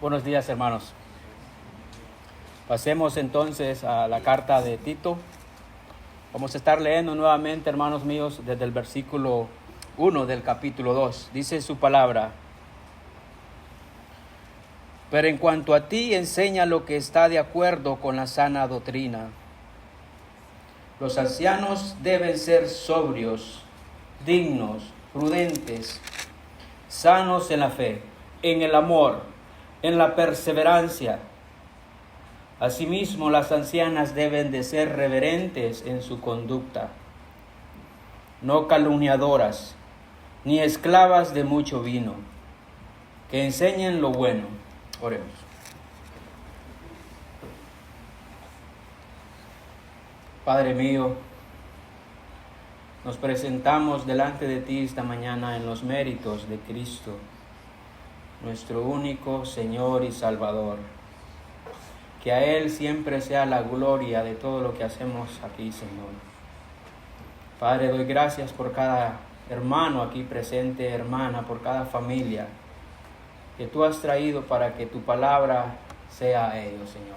Buenos días, hermanos. Pasemos entonces a la carta de Tito. Vamos a estar leyendo nuevamente, hermanos míos, desde el versículo 1 del capítulo 2. Dice su palabra: pero en cuanto a ti, enseña lo que está de acuerdo con la sana doctrina. Los ancianos deben ser sobrios, dignos, prudentes, sanos en la fe, en el amor, en la perseverancia. Asimismo, las ancianas deben de ser reverentes en su conducta, no calumniadoras, ni esclavas de mucho vino, que enseñen lo bueno. Oremos. Padre mío, nos presentamos delante de ti esta mañana en los méritos de Cristo, nuestro único Señor y Salvador. Que a Él siempre sea la gloria de todo lo que hacemos aquí, Señor. Padre, doy gracias por cada hermano aquí presente, hermana, por cada familia que tú has traído para que tu palabra sea a ellos, Señor.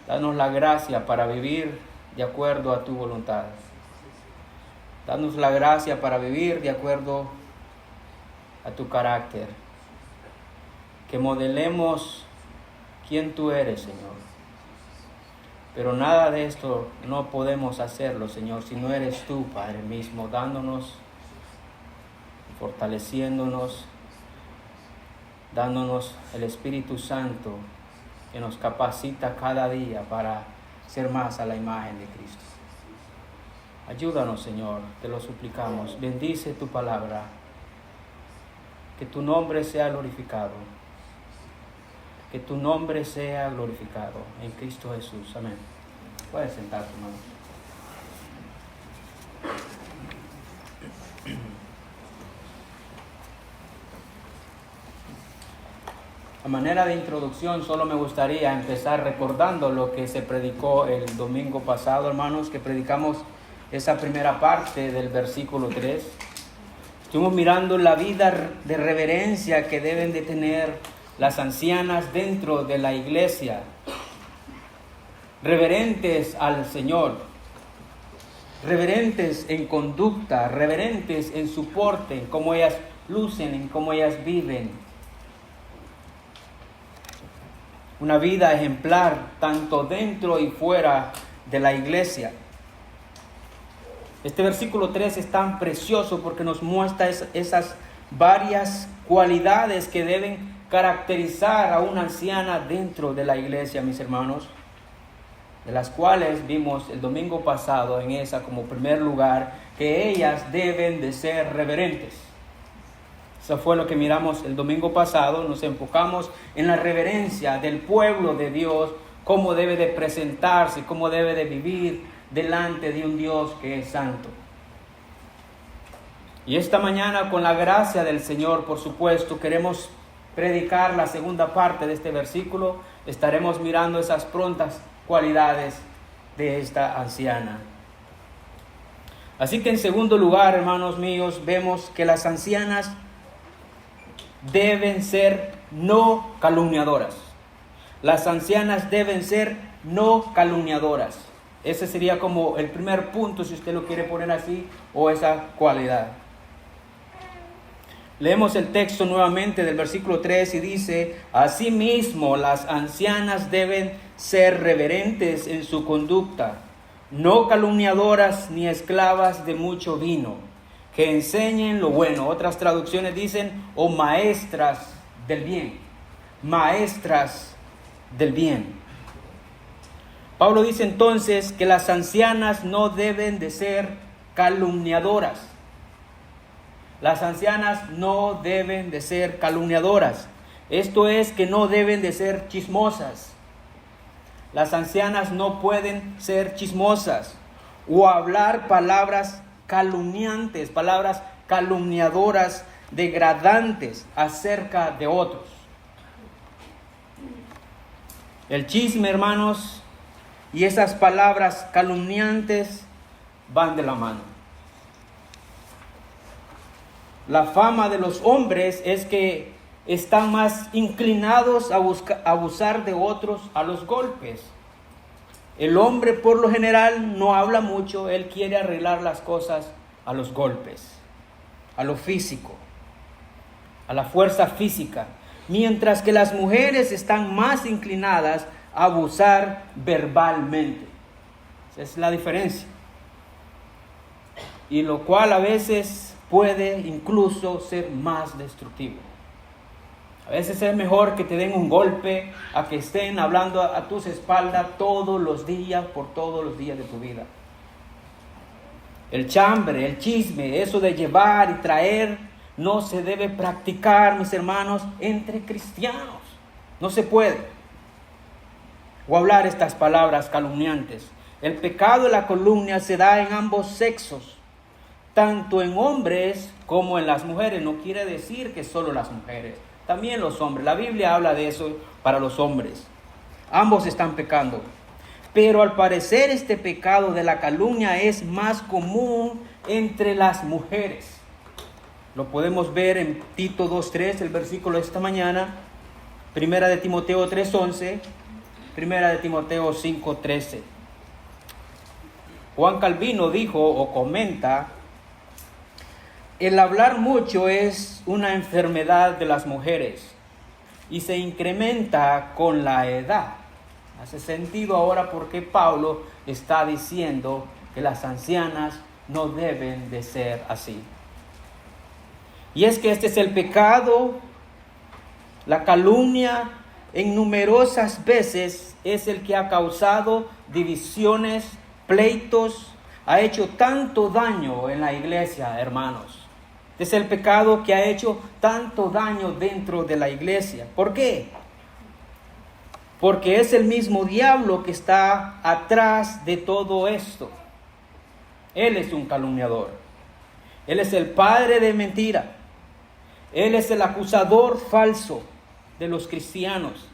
Danos la gracia para vivir de acuerdo a tu voluntad. Danos la gracia para vivir de acuerdo a tu carácter. Que modelemos quién tú eres, Señor. Pero nada de esto no podemos hacerlo, Señor, si no eres tú, Padre mismo, dándonos, fortaleciéndonos, dándonos el Espíritu Santo que nos capacita cada día para ser más a la imagen de Cristo. Ayúdanos, Señor, te lo suplicamos. Bendice tu palabra. Que tu nombre sea glorificado. Que tu nombre sea glorificado en Cristo Jesús. Amén. Puedes sentarte, hermano. A manera de introducción, solo me gustaría empezar recordando lo que se predicó el domingo pasado, hermanos, que predicamos esa primera parte del versículo 3. Estuvimos mirando la vida de reverencia que deben de tener las ancianas dentro de la iglesia, reverentes al Señor, reverentes en conducta, reverentes en su porte, en cómo ellas lucen, en cómo ellas viven. Una vida ejemplar tanto dentro y fuera de la iglesia. Este versículo 3 es tan precioso porque nos muestra esas varias cualidades que deben caracterizar a una anciana dentro de la iglesia, mis hermanos, de las cuales vimos el domingo pasado en esa como primer lugar, que ellas deben de ser reverentes. Eso fue lo que miramos el domingo pasado. Nos enfocamos en la reverencia del pueblo de Dios, cómo debe de presentarse, cómo debe de vivir delante de un Dios que es santo. Y esta mañana, con la gracia del Señor, por supuesto, queremos predicar la segunda parte de este versículo. Estaremos mirando esas prontas cualidades de esta anciana. Así que en segundo lugar, hermanos míos, vemos que las ancianas deben ser no calumniadoras. Las ancianas deben ser no calumniadoras. Ese sería como el primer punto, si usted lo quiere poner así, o esa cualidad. Leemos el texto nuevamente del versículo 3 y dice: asimismo, las ancianas deben ser reverentes en su conducta, no calumniadoras ni esclavas de mucho vino, que enseñen lo bueno. Otras traducciones dicen: o maestras del bien. Maestras del bien. Pablo dice entonces que las ancianas no deben de ser calumniadoras. Las ancianas no deben de ser calumniadoras. Esto es que no deben de ser chismosas. Las ancianas no pueden ser chismosas o hablar palabras calumniantes, palabras calumniadoras, degradantes acerca de otros. El chisme, hermanos, y esas palabras calumniantes van de la mano. La fama de los hombres es que están más inclinados a abusar de otros a los golpes. El hombre por lo general no habla mucho, él quiere arreglar las cosas a los golpes, a lo físico, a la fuerza física, mientras que las mujeres están más inclinadas a abusar verbalmente. Esa es la diferencia. Y lo cual a veces puede incluso ser más destructivo. A veces es mejor que te den un golpe a que estén hablando a tus espaldas todos los días, por todos los días de tu vida. El chambre, el chisme, eso de llevar y traer, no se debe practicar, mis hermanos, entre cristianos. No se puede. O hablar estas palabras calumniantes. El pecado de la calumnia se da en ambos sexos, tanto en hombres como en las mujeres. No quiere decir que solo las mujeres, también los hombres. La Biblia habla de eso para los hombres. Ambos están pecando. Pero al parecer este pecado de la calumnia es más común entre las mujeres. Lo podemos ver en Tito 2:3, el versículo de esta mañana, Primera de Timoteo 3:11, Primera de Timoteo 5:13. Juan Calvino dijo o comenta: el hablar mucho es una enfermedad de las mujeres y se incrementa con la edad. Hace sentido ahora porque Pablo está diciendo que las ancianas no deben de ser así. Y es que este es el pecado, la calumnia, en numerosas veces es el que ha causado divisiones, pleitos, ha hecho tanto daño en la iglesia, hermanos. Es el pecado que ha hecho tanto daño dentro de la iglesia. ¿Por qué? Porque es el mismo diablo que está atrás de todo esto. Él es un calumniador. Él es el padre de mentira. Él es el acusador falso de los cristianos.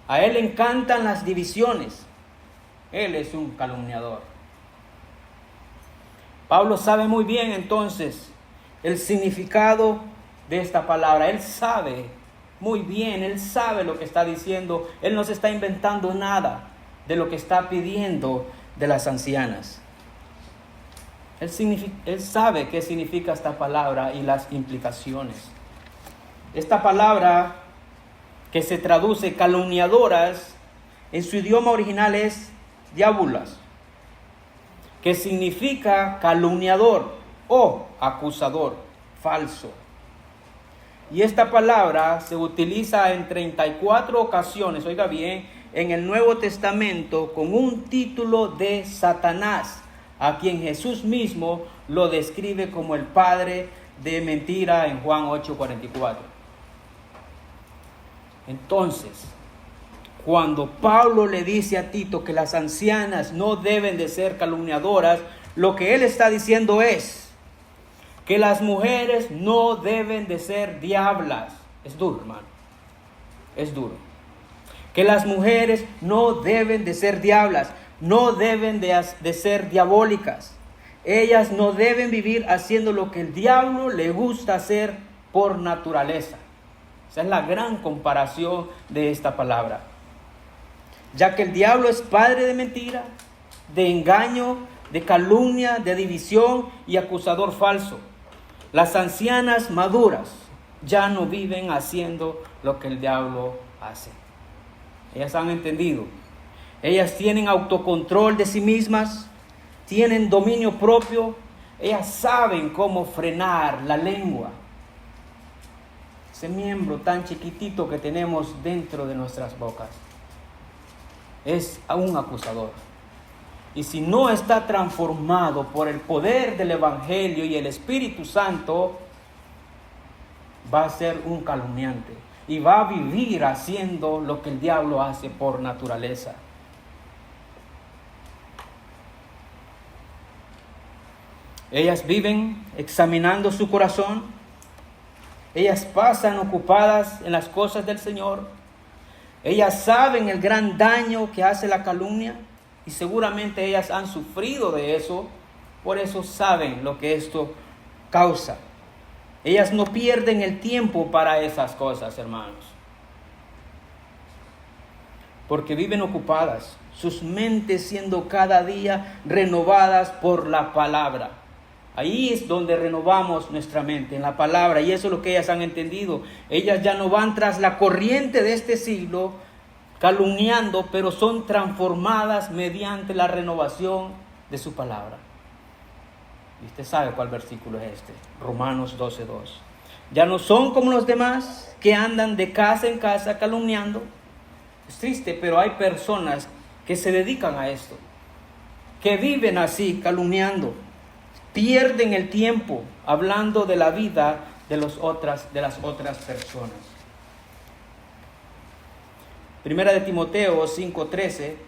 A él le encantan las divisiones. Él es un calumniador. Pablo sabe muy bien entonces el significado de esta palabra. Él sabe muy bien, él sabe lo que está diciendo. Él no se está inventando nada de lo que está pidiendo de las ancianas. Él sabe qué significa esta palabra y las implicaciones. Esta palabra que se traduce calumniadoras, en su idioma original es diabolas, que significa calumniador o acusador falso. Y esta palabra se utiliza en 34 ocasiones, oiga bien, en el Nuevo Testamento con un título de Satanás, a quien Jesús mismo lo describe como el padre de mentira en Juan 8:44. Entonces, cuando Pablo le dice a Tito que las ancianas no deben de ser calumniadoras, lo que él está diciendo es que las mujeres no deben de ser diablas. Es duro, hermano. Es duro. Que las mujeres no deben de ser diablas, no deben de ser diabólicas. Ellas no deben vivir haciendo lo que el diablo le gusta hacer por naturaleza. Esa es la gran comparación de esta palabra. Ya que el diablo es padre de mentira, de engaño, de calumnia, de división y acusador falso. Las ancianas maduras ya no viven haciendo lo que el diablo hace. Ellas han entendido. Ellas tienen autocontrol de sí mismas, tienen dominio propio. Ellas saben cómo frenar la lengua. Ese miembro tan chiquitito que tenemos dentro de nuestras bocas es un acusador. Y si no está transformado por el poder del Evangelio y el Espíritu Santo, va a ser un calumniante y va a vivir haciendo lo que el diablo hace por naturaleza. Ellas viven examinando su corazón. Ellas pasan ocupadas en las cosas del Señor. Ellas saben el gran daño que hace la calumnia y seguramente ellas han sufrido de eso. Por eso saben lo que esto causa. Ellas no pierden el tiempo para esas cosas, hermanos, porque viven ocupadas, sus mentes siendo cada día renovadas por la palabra. Ahí es donde renovamos nuestra mente, en la palabra, y eso es lo que ellas han entendido. Ellas ya no van tras la corriente de este siglo, calumniando, pero son transformadas mediante la renovación de su palabra. Y usted sabe cuál versículo es este, Romanos 12:2. Ya no son como los demás que andan de casa en casa calumniando. Es triste, pero hay personas que se dedican a esto, que viven así, calumniando. Pierden el tiempo hablando de la vida de las otras personas. Primera de Timoteo 5:13.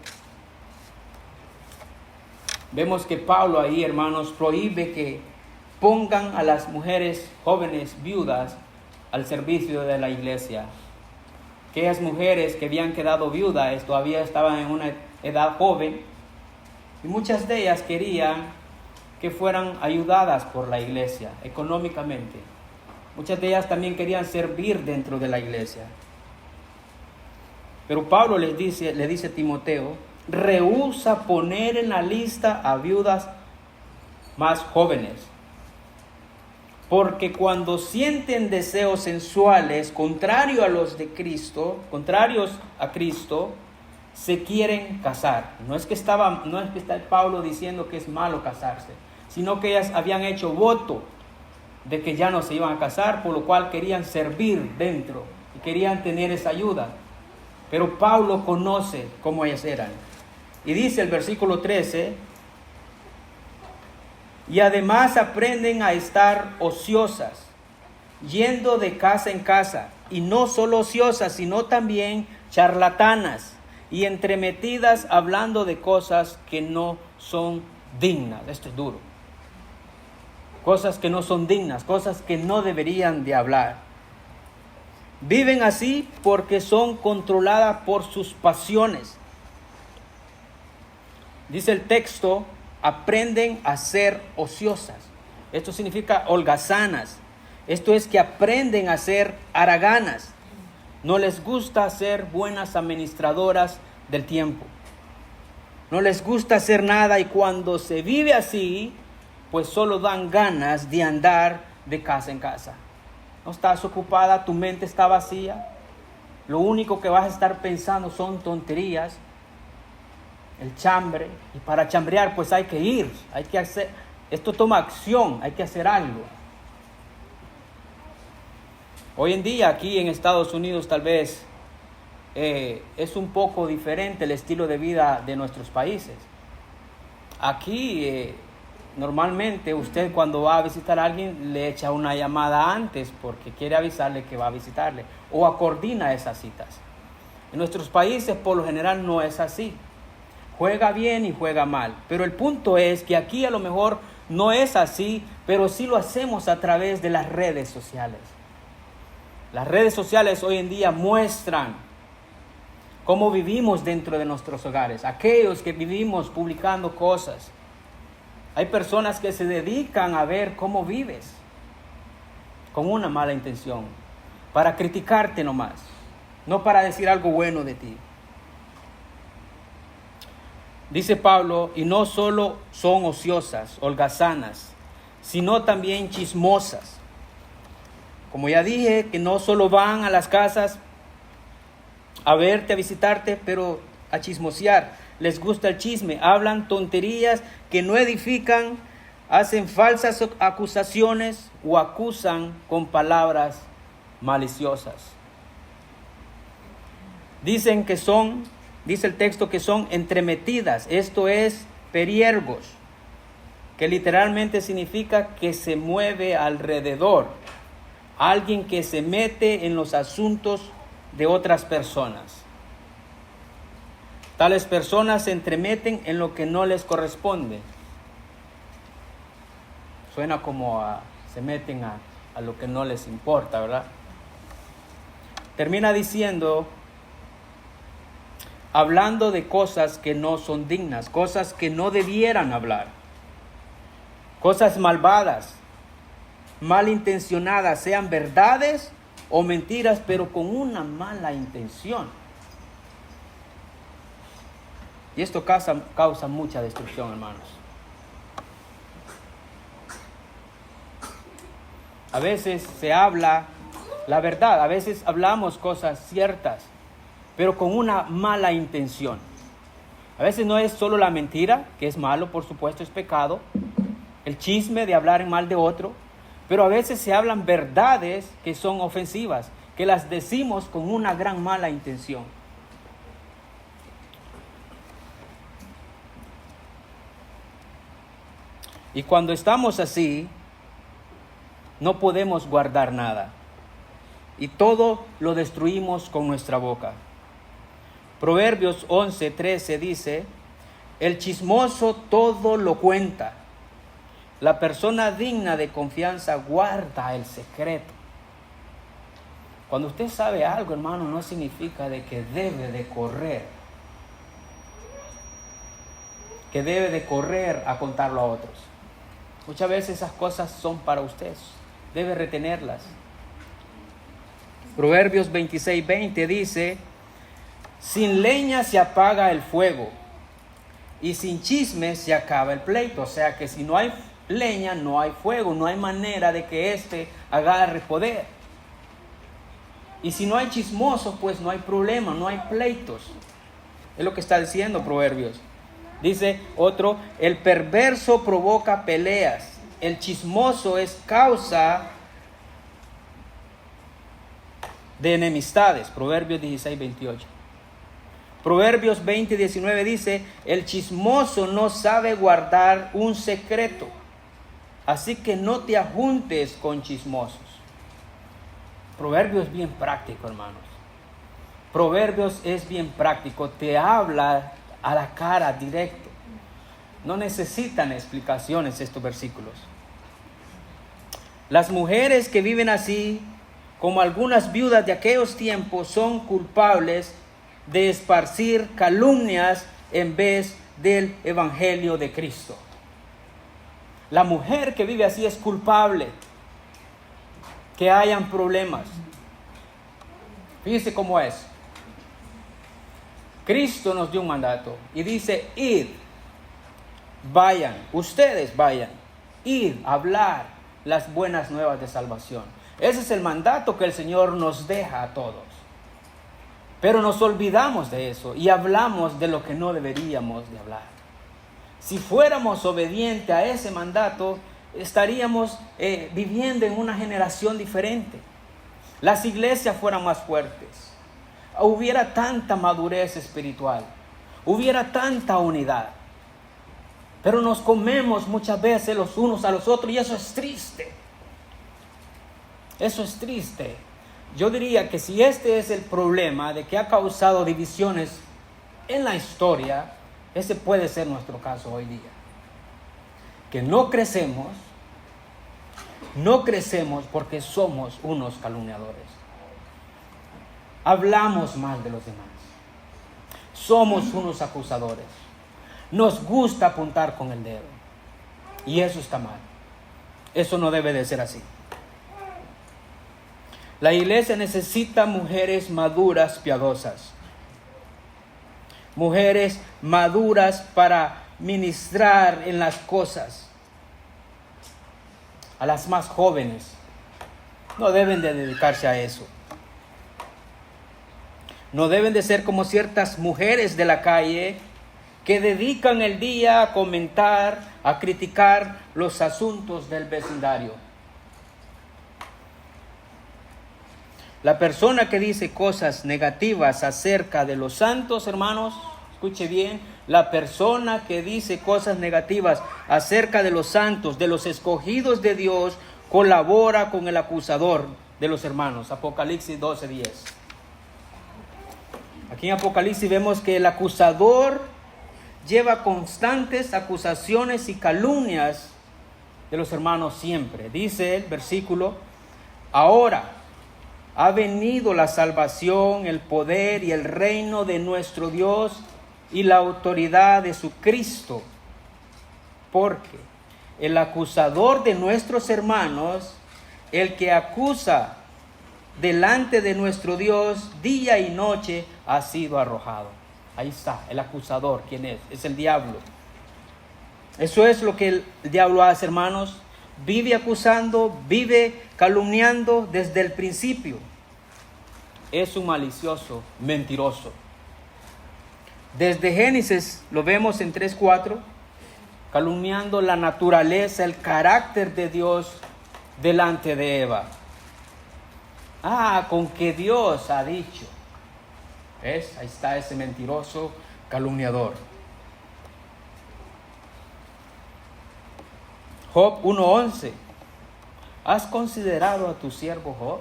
Vemos que Pablo ahí, hermanos, prohíbe que pongan a las mujeres jóvenes viudas al servicio de la iglesia. Aquellas mujeres que habían quedado viudas todavía estaban en una edad joven, y muchas de ellas querían que fueran ayudadas por la iglesia económicamente. Muchas de ellas también querían servir dentro de la iglesia. Pero Pablo le dice a Timoteo, rehúsa poner en la lista a viudas más jóvenes, porque cuando sienten deseos sensuales contrarios a Cristo, se quieren casar. No es que está Pablo diciendo que es malo casarse, sino que ellas habían hecho voto de que ya no se iban a casar, por lo cual querían servir dentro y querían tener esa ayuda. Pero Pablo conoce cómo ellas eran. Y dice el versículo 13, y además aprenden a estar ociosas, yendo de casa en casa, y no solo ociosas, sino también charlatanas, y entremetidas hablando de cosas que no son dignas. Esto es duro. Cosas que no son dignas, cosas que no deberían de hablar. Viven así porque son controladas por sus pasiones. Dice el texto, aprenden a ser ociosas. Esto significa holgazanas. Esto es que aprenden a ser haraganas. No les gusta ser buenas administradoras del tiempo. No les gusta hacer nada, y cuando se vive así, pues solo dan ganas de andar de casa en casa. No estás ocupada, tu mente está vacía. Lo único que vas a estar pensando son tonterías, el chambre. Y para chambrear pues hay que ir, hay que hacer. Esto toma acción, hay que hacer algo. Hoy en día aquí en Estados Unidos tal vez es un poco diferente el estilo de vida de nuestros países. Aquí normalmente usted cuando va a visitar a alguien le echa una llamada antes porque quiere avisarle que va a visitarle o coordina esas citas. En nuestros países por lo general no es así. Juega bien y juega mal. Pero el punto es que aquí a lo mejor no es así, pero sí lo hacemos a través de las redes sociales. Las redes sociales hoy en día muestran cómo vivimos dentro de nuestros hogares. Aquellos que vivimos publicando cosas. Hay personas que se dedican a ver cómo vives con una mala intención, para criticarte nomás, no para decir algo bueno de ti. Dice Pablo, y no solo son ociosas, holgazanas, sino también chismosas. Como ya dije, que no solo van a las casas a verte, a visitarte, pero a chismosear. Les gusta el chisme, hablan tonterías que no edifican, hacen falsas acusaciones o acusan con palabras maliciosas. Dice el texto que son entremetidas, esto es periergos, que literalmente significa que se mueve alrededor. Alguien que se mete en los asuntos de otras personas. Tales personas se entremeten en lo que no les corresponde. Suena como se meten a lo que no les importa, ¿verdad? Termina diciendo, hablando de cosas que no son dignas, cosas que no debieran hablar, cosas malvadas, malintencionadas, sean verdades o mentiras, pero con una intención. Y esto causa mucha destrucción, hermanos. A veces se habla la verdad, a veces hablamos cosas ciertas, pero con una mala intención. A veces no es solo la mentira, que es malo, por supuesto, es pecado. El chisme de hablar en mal de otro. Pero a veces se hablan verdades que son ofensivas, que las decimos con una gran mala intención. Y cuando estamos así, no podemos guardar nada. Y todo lo destruimos con nuestra boca. Proverbios 11:13 dice: el chismoso todo lo cuenta. La persona digna de confianza guarda el secreto. Cuando usted sabe algo, hermano, no significa de que debe de correr. Que debe de correr a contarlo a otros. Muchas veces esas cosas son para usted. Debe retenerlas. Proverbios 26:20 dice: sin leña se apaga el fuego, y sin chisme se acaba el pleito. O sea que si no hay leña, no hay fuego, no hay manera de que éste agarre poder. Y si no hay chismosos, pues no hay problema, no hay pleitos. Es lo que está diciendo Proverbios. Dice otro: el perverso provoca peleas, el chismoso es causa de enemistades. Proverbios 16:28. Proverbios 20:19 dice: el chismoso no sabe guardar un secreto, así que no te ajuntes con chismosos. Proverbios es bien práctico, hermanos. Proverbios es bien práctico, te habla a la cara directo. No necesitan explicaciones estos versículos. Las mujeres que viven así, como algunas viudas de aquellos tiempos, son culpables de esparcir calumnias en vez del evangelio de Cristo. La mujer que vive así es culpable que hayan problemas. Fíjese cómo es. Cristo nos dio un mandato y dice: id, vayan, ustedes vayan, id, hablar las buenas nuevas de salvación. Ese es el mandato que el Señor nos deja a todos. Pero nos olvidamos de eso y hablamos de lo que no deberíamos de hablar. Si fuéramos obedientes a ese mandato, estaríamos viviendo en una generación diferente. Las iglesias fueran más fuertes. Hubiera tanta madurez espiritual. Hubiera tanta unidad. Pero nos comemos muchas veces los unos a los otros y eso es triste. Eso es triste. Yo diría que si este es el problema de que ha causado divisiones en la historia, ese puede ser nuestro caso hoy día. Que no crecemos porque somos unos calumniadores. Hablamos mal de los demás. Somos unos acusadores. Nos gusta apuntar con el dedo. Y eso está mal. Eso no debe de ser así. La iglesia necesita mujeres maduras, piadosas. Mujeres maduras para ministrar en las cosas. A las más jóvenes no deben de dedicarse a eso. No deben de ser como ciertas mujeres de la calle que dedican el día a comentar, a criticar los asuntos del vecindario. La persona que dice cosas negativas acerca de los santos, hermanos, escuche bien, la persona que dice cosas negativas acerca de los santos, de los escogidos de Dios, colabora con el acusador de los hermanos. Apocalipsis 12:10. Aquí en Apocalipsis vemos que el acusador lleva constantes acusaciones y calumnias de los hermanos siempre. Dice el versículo: ahora ha venido la salvación, el poder y el reino de nuestro Dios y la autoridad de su Cristo, porque el acusador de nuestros hermanos el que acusa delante de nuestro Dios día y noche ha sido arrojado. Ahí está, el acusador. ¿Quién es? Es el diablo. Eso es lo que el diablo hace, hermanos. Vive acusando, vive calumniando desde el principio. Es un malicioso, mentiroso. Desde Génesis lo vemos en 3:4, calumniando la naturaleza, el carácter de Dios delante de Eva. Con que Dios ha dicho. ¿Ves? Ahí está ese mentiroso calumniador. Job 1:11. ¿Has considerado a tu siervo Job?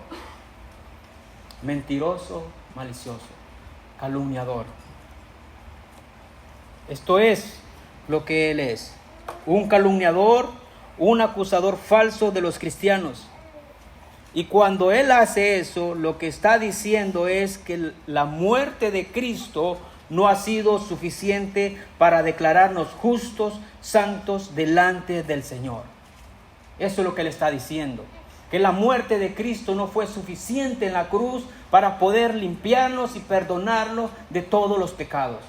Mentiroso, malicioso, calumniador. Esto es lo que él es. Un calumniador, un acusador falso de los cristianos. Y cuando él hace eso, lo que está diciendo es que la muerte de Cristo no ha sido suficiente para declararnos justos, santos delante del Señor. Eso es lo que él está diciendo. Que la muerte de Cristo no fue suficiente en la cruz para poder limpiarnos y perdonarnos de todos los pecados.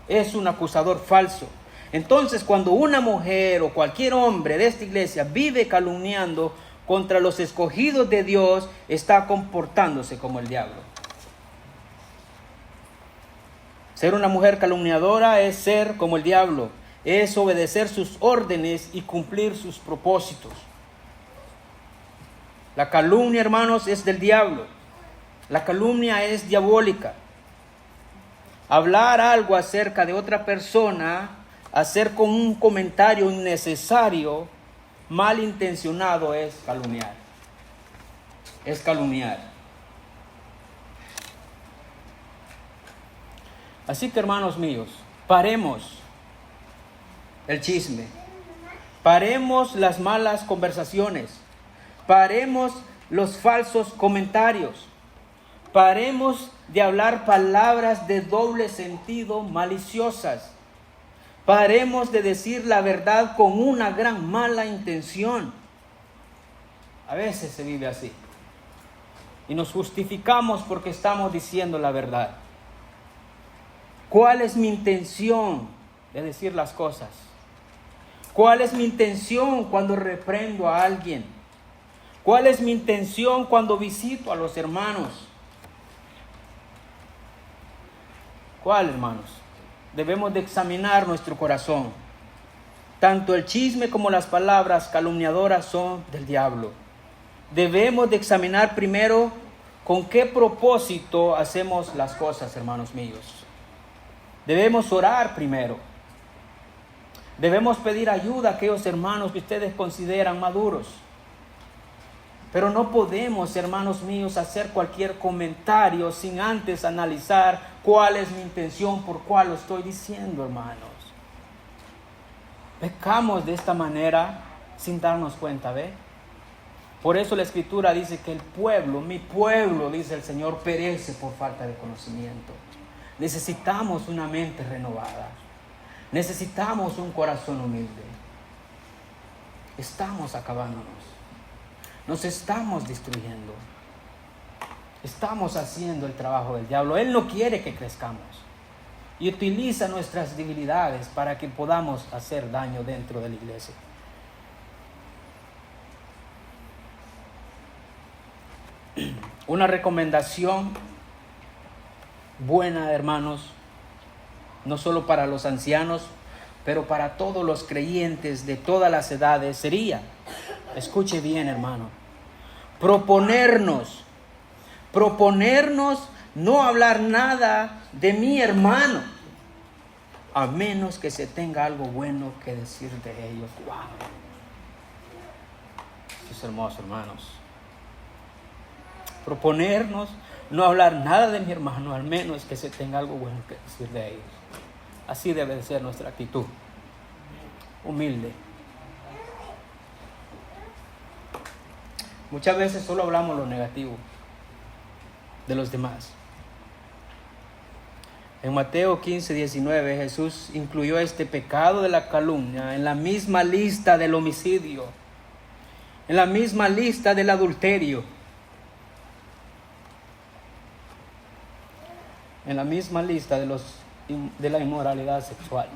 Es un acusador falso. Entonces, cuando una mujer o cualquier hombre de esta iglesia vive calumniando contra los escogidos de Dios, está comportándose como el diablo. Ser una mujer calumniadora es ser como el diablo, es obedecer sus órdenes y cumplir sus propósitos. La calumnia, hermanos, es del diablo. La calumnia es diabólica. Hablar algo acerca de otra persona, hacer con un comentario innecesario, malintencionado, es calumniar. Es calumniar. Así que, hermanos míos, paremos el chisme, paremos las malas conversaciones, paremos los falsos comentarios, paremos de hablar palabras de doble sentido maliciosas, paremos de decir la verdad con una gran mala intención. A veces se vive así y nos justificamos porque estamos diciendo la verdad. ¿Cuál es mi intención de decir las cosas? ¿Cuál es mi intención cuando reprendo a alguien? ¿Cuál es mi intención cuando visito a los hermanos? ¿Cuál, hermanos? Debemos de examinar nuestro corazón. Tanto el chisme como las palabras calumniadoras son del diablo. Debemos de examinar primero con qué propósito hacemos las cosas, hermanos míos. Debemos orar primero. Debemos pedir ayuda a aquellos hermanos que ustedes consideran maduros. Pero no podemos, hermanos míos, hacer cualquier comentario sin antes analizar cuál es mi intención, por cuál lo estoy diciendo, hermanos. Pecamos de esta manera sin darnos cuenta, ¿ve? Por eso la Escritura dice que el pueblo, mi pueblo, dice el Señor, perece por falta de conocimiento. Necesitamos una mente renovada. Necesitamos un corazón humilde. Estamos acabándonos. Nos estamos destruyendo. Estamos haciendo el trabajo del diablo. Él no quiere que crezcamos. Y utiliza nuestras debilidades para que podamos hacer daño dentro de la iglesia. Una recomendación buena, hermanos, no solo para los ancianos, pero para todos los creyentes de todas las edades, sería, escuche bien, hermano, proponernos no hablar nada de mi hermano, a menos que se tenga algo bueno que decir de ellos. ¡Wow! Eso es hermoso, hermanos. Proponernos no hablar nada de mi hermano, al menos que se tenga algo bueno que decir de ellos. Así debe de ser nuestra actitud, humilde. Muchas veces solo hablamos lo negativo de los demás. En Mateo 15:19 Jesús incluyó este pecado de la calumnia en la misma lista del homicidio. en la misma lista del adulterio, en la misma lista de la inmoralidad sexual.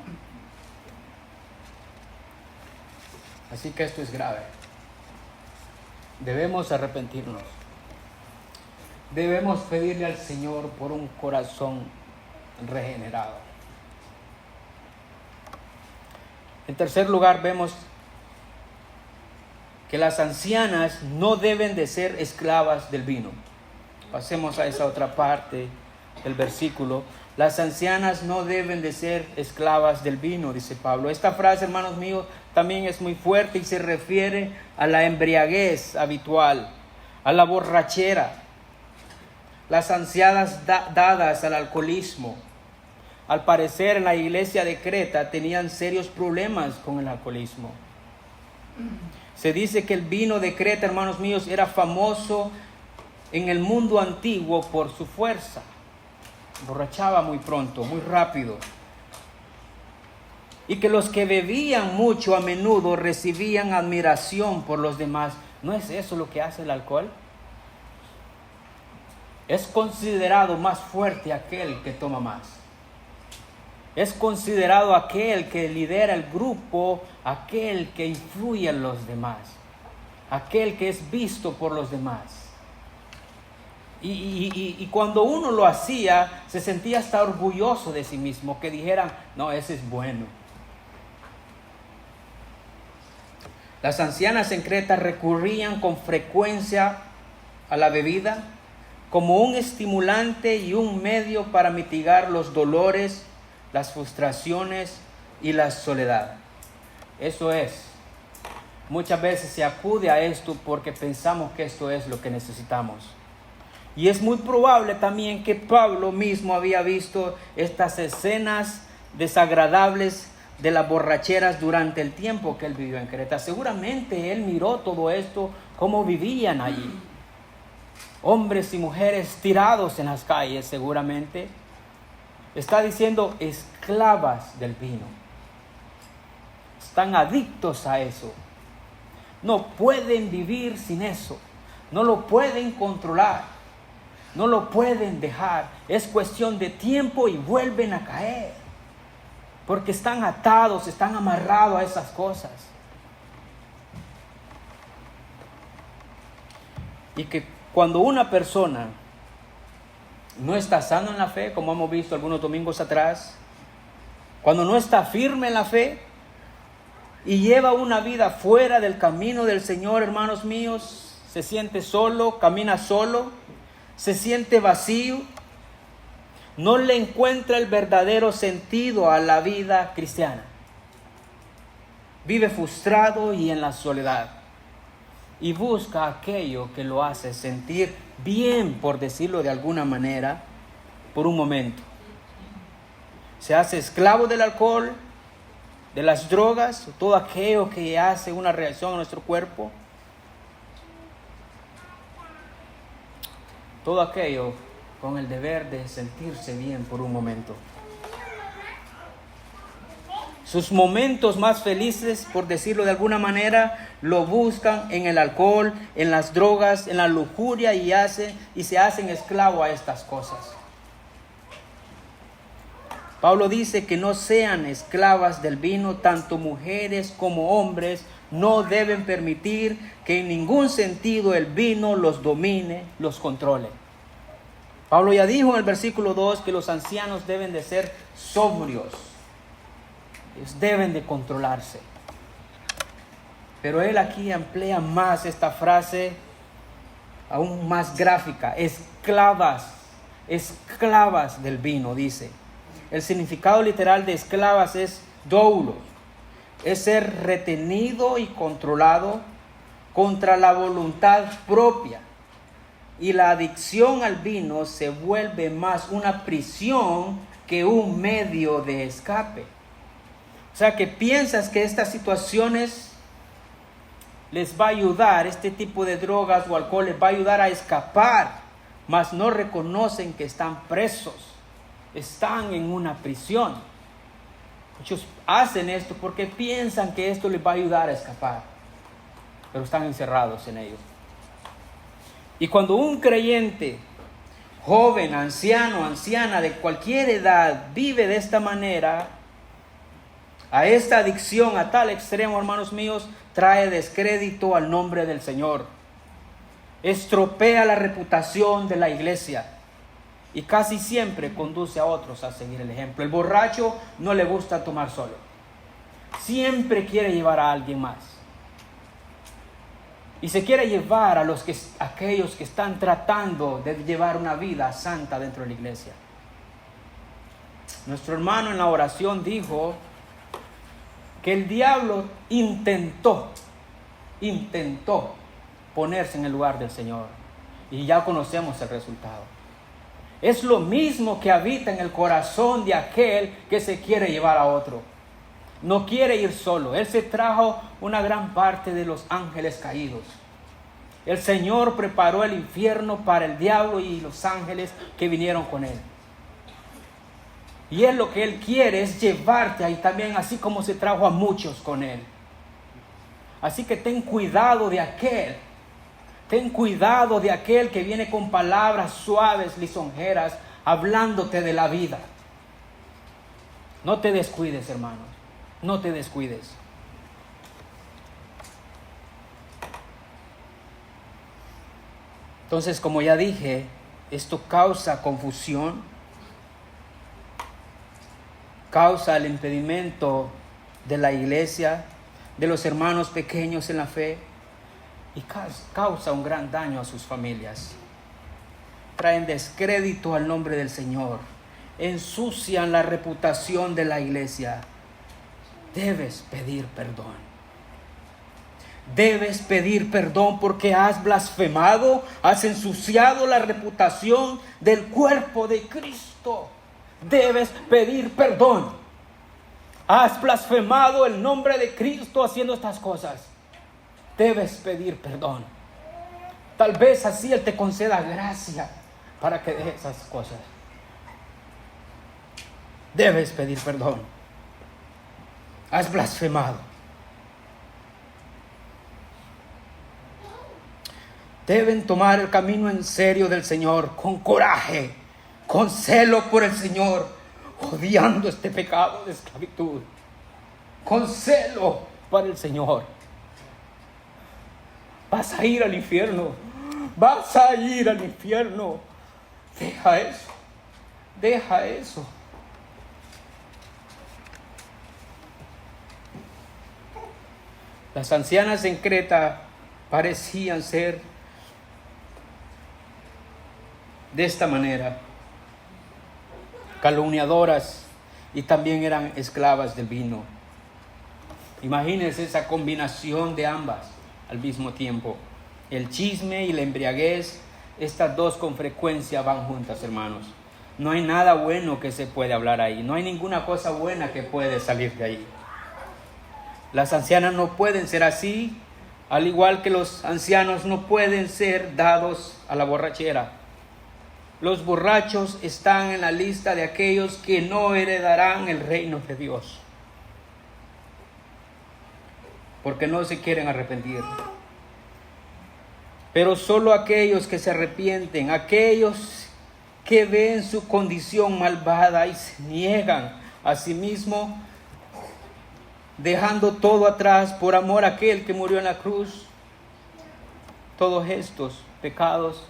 Así que esto es grave. Debemos arrepentirnos. Debemos pedirle al Señor por un corazón regenerado. En tercer lugar, vemos que las ancianas no deben de ser esclavas del vino. Pasemos a esa otra parte del versículo. Las ancianas no deben de ser esclavas del vino, dice Pablo. Esta frase, hermanos míos, también es muy fuerte y se refiere a la embriaguez habitual, a la borrachera, las ancianas dadas al alcoholismo. Al parecer, en la iglesia de Creta tenían serios problemas con el alcoholismo. Se dice que el vino de Creta, hermanos míos, era famoso en el mundo antiguo por su fuerza. Borrachaba muy pronto, muy rápido. Y que los que bebían mucho a menudo recibían admiración por los demás. ¿No es eso lo que hace el alcohol? Es considerado más fuerte aquel que toma más. Es considerado aquel que lidera el grupo, aquel que influye en los demás, aquel que es visto por los demás. Y cuando uno lo hacía, se sentía hasta orgulloso de sí mismo, que dijeran, no, ese es bueno. Las ancianas en Creta recurrían con frecuencia a la bebida como un estimulante y un medio para mitigar los dolores, las frustraciones y la soledad. Eso es. Muchas veces se acude a esto porque pensamos que esto es lo que necesitamos. Y es muy probable también que Pablo mismo había visto estas escenas desagradables de las borracheras durante el tiempo que él vivió en Creta. Seguramente él miró todo esto, cómo vivían allí. Hombres y mujeres tirados en las calles, seguramente. Está diciendo esclavas del vino. Están adictos a eso. No pueden vivir sin eso. No lo pueden controlar. No lo pueden dejar. Es cuestión de tiempo y vuelven a caer. Porque están atados, están amarrados a esas cosas. Y que cuando una persona no está sano en la fe, como hemos visto algunos domingos atrás, cuando no está firme en la fe y lleva una vida fuera del camino del Señor, hermanos míos, se siente solo, camina solo, se siente vacío, no le encuentra el verdadero sentido a la vida cristiana. Vive frustrado y en la soledad y busca aquello que lo hace sentir bien, por decirlo de alguna manera, por un momento. Se hace esclavo del alcohol, de las drogas, todo aquello que hace una reacción a nuestro cuerpo. Todo aquello con el deber de sentirse bien por un momento. Sus momentos más felices, por decirlo de alguna manera, lo buscan en el alcohol, en las drogas, en la lujuria y se hacen esclavos a estas cosas. Pablo dice que no sean esclavas del vino, tanto mujeres como hombres no deben permitir que en ningún sentido el vino los domine, los controle. Pablo ya dijo en el versículo 2 que los ancianos deben de ser sobrios. Ellos deben de controlarse. Pero él aquí emplea más esta frase aún más gráfica. Esclavas del vino, dice. El significado literal de esclavas es doulos. Es ser retenido y controlado contra la voluntad propia. Y la adicción al vino se vuelve más una prisión que un medio de escape. O sea, que piensas que estas situaciones les va a ayudar, este tipo de drogas o alcohol les va a ayudar a escapar, mas no reconocen que están presos, están en una prisión. Muchos hacen esto porque piensan que esto les va a ayudar a escapar. pero están encerrados en ellos. Y cuando un creyente, joven, anciano, anciana, de cualquier edad, vive de esta manera, a esta adicción a tal extremo, hermanos míos, trae descrédito al nombre del Señor. Estropea la reputación de la iglesia y casi siempre conduce a otros a seguir el ejemplo. El borracho no le gusta tomar solo. Siempre quiere llevar a alguien más. Y se quiere llevar a aquellos que están tratando de llevar una vida santa dentro de la iglesia. Nuestro hermano en la oración dijo que el diablo intentó ponerse en el lugar del Señor. Y ya conocemos el resultado. Es lo mismo que habita en el corazón de aquel que se quiere llevar a otro. No quiere ir solo. Él se trajo una gran parte de los ángeles caídos. El Señor preparó el infierno para el diablo y los ángeles que vinieron con él. Y él lo que él quiere es llevarte ahí también, así como se trajo a muchos con él. Así que ten cuidado de aquel. Ten cuidado de aquel que viene con palabras suaves, lisonjeras, hablándote de la vida. No te descuides, hermanos. No te descuides. Entonces, como ya dije, esto causa confusión, causa el impedimento de la iglesia, de los hermanos pequeños en la fe, y causa un gran daño a sus familias. Traen descrédito al nombre del Señor, ensucian la reputación de la iglesia. Debes pedir perdón. Debes pedir perdón porque has blasfemado, has ensuciado la reputación del cuerpo de Cristo. Debes pedir perdón. Has blasfemado el nombre de Cristo haciendo estas cosas. Debes pedir perdón. Tal vez así Él te conceda gracia para que dejes esas cosas. Debes pedir perdón. Has blasfemado. Deben tomar el camino en serio del Señor, con coraje, con celo por el Señor, odiando este pecado de esclavitud, con celo para el Señor. Vas a ir al infierno, vas a ir al infierno. Deja eso, deja eso. Las ancianas en Creta parecían ser de esta manera, calumniadoras, y también eran esclavas del vino. Imagínense esa combinación de ambas al mismo tiempo. El chisme y la embriaguez, estas dos con frecuencia van juntas, hermanos. No hay nada bueno que se puede hablar ahí. No hay ninguna cosa buena que puede salir de ahí. Las ancianas no pueden ser así, al igual que los ancianos no pueden ser dados a la borrachera. Los borrachos están en la lista de aquellos que no heredarán el reino de Dios, porque no se quieren arrepentir. Pero solo aquellos que se arrepienten, aquellos que ven su condición malvada y se niegan a sí mismos, dejando todo atrás por amor a aquel que murió en la cruz, todos estos pecados,